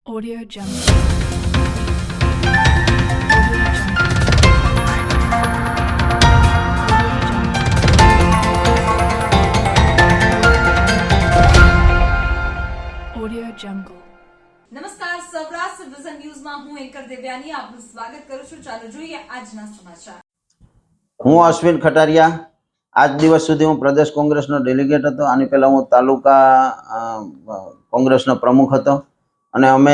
Audio Jungle. Audio Jungle. નમસ્કાર, Saurashtra vision ન્યૂઝમાં હું એન્કર દેવ્યાની આપનું સ્વાગત કરું છું. ચાલો જોઈએ આજના સમાચાર. હું અશ્વિન ખટારિયા. આજ દિવસ સુધી હું પ્રદેશ કોંગ્રેસનો ડેલિગેટ હતો. આની પહેલા હું તાલુકા કોંગ્રેસનો પ્રમુખ હતો અને અમે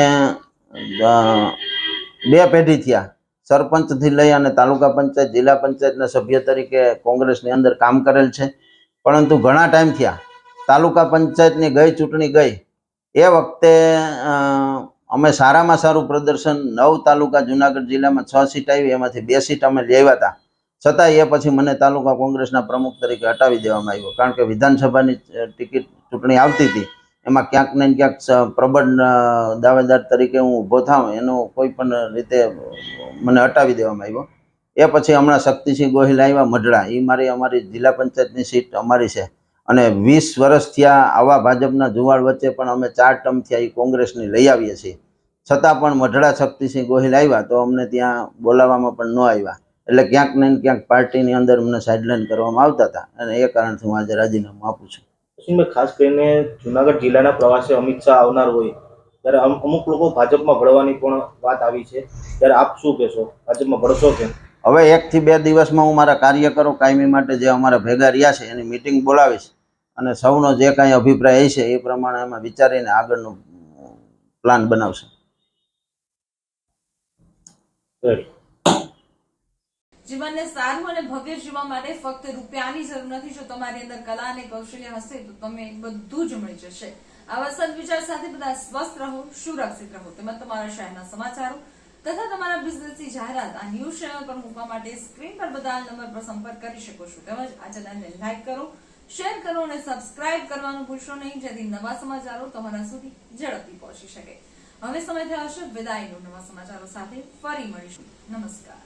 બે પેઢી થયા સરપંચથી લઈ અને તાલુકા પંચાયત જિલ્લા પંચાયતના સભ્ય તરીકે કોંગ્રેસની અંદર કામ કરેલ છે. પરંતુ ઘણા ટાઈમ થયા તાલુકા પંચાયતની ચૂંટણી ગઈ એ વખતે અમે સારામાં સારું પ્રદર્શન 9 તાલુકા જુનાગઢ જિલ્લામાં 6 સીટ આવી, એમાંથી 2 સીટ અમે લઈ આવ્યા હતા. છતાં એ પછી મને તાલુકા કોંગ્રેસના પ્રમુખ તરીકે હટાવી દેવામાં આવ્યો, કારણ કે વિધાનસભાની ટિકિટ ચૂંટણી આવતી હતી. એમાં ક્યાંક ને ક્યાંક પ્રબળ દાવેદાર તરીકે હું ઊભો થાઉં એનો કોઈ પણ રીતે મને હટાવી દેવામાં આવ્યો. એ પછી હમણાં શક્તિસિંહ ગોહિલ આવ્યા મઢડા, એ અમારી જિલ્લા પંચાયતની સીટ અમારી છે અને 20 વર્ષ થયા આવા ભાજપના જુવાળ વચ્ચે પણ અમે 4 ટર્મ થયા એ કોંગ્રેસની લઈ આવીએ છીએ. છતાં પણ મઢડા શક્તિસિંહ ગોહિલ આવ્યા તો અમને ત્યાં બોલાવવામાં પણ ન આવ્યા. એટલે ક્યાંક ને ક્યાંક પાર્ટીની અંદર મને સાઇડલાઇન કરવામાં આવતા હતા અને એ કારણથી હું આજે રાજીનામું આપું છું. ખાસ કરીને જુનાગઢ જિલ્લાના પ્રવાસે અમિત શાહ આવનાર હોય ત્યારે અમુક લોકો ભાજપમાં ભળવાની પણ વાત આવી છે, ત્યારે આપ શું કહેશો? ભાજપમાં ભળશો કે? હવે 1 થી 2 દિવસમાં હું મારા કાર્યકરો કાયમી માટે જે અમારા ભેગા રહ્યા છે એની મિટિંગ બોલાવીશ અને સૌનો જે કાંઈ અભિપ્રાય હશે એ પ્રમાણે અમે વિચારીને આગળનું પ્લાન બનાવશું. જીવનને સારું અને ભવ્ય જીવવા માટે ફક્ત રૂપિયાની જરૂર નથી. જો તમારી અંદર કલા અને કૌશલ્ય હશે તો તમે બધું જ મળી જશે. આવા સદવિચાર સાથે બધા સ્વસ્થ રહો, સુરક્ષિત રહો. તેમજ તમારા શહેરના સમાચારો તથા તમારા બિઝનેસની જાહેરાત આ ન્યૂઝ ચેનલ પર મૂકવા માટે સ્ક્રીન પર બધા નંબર પર સંપર્ક કરી શકો છો. તેમજ આ ચેનલને લાઈક કરો, શેર કરો અને સબસ્ક્રાઇબ કરવાનું ભૂલશો નહીં, જેથી નવા સમાચારો તમારા સુધી ઝડપથી પહોંચી શકે. હવે સમય થયો છે વિદાયનો. નવા સમાચારો સાથે ફરી મળીશું. નમસ્કાર.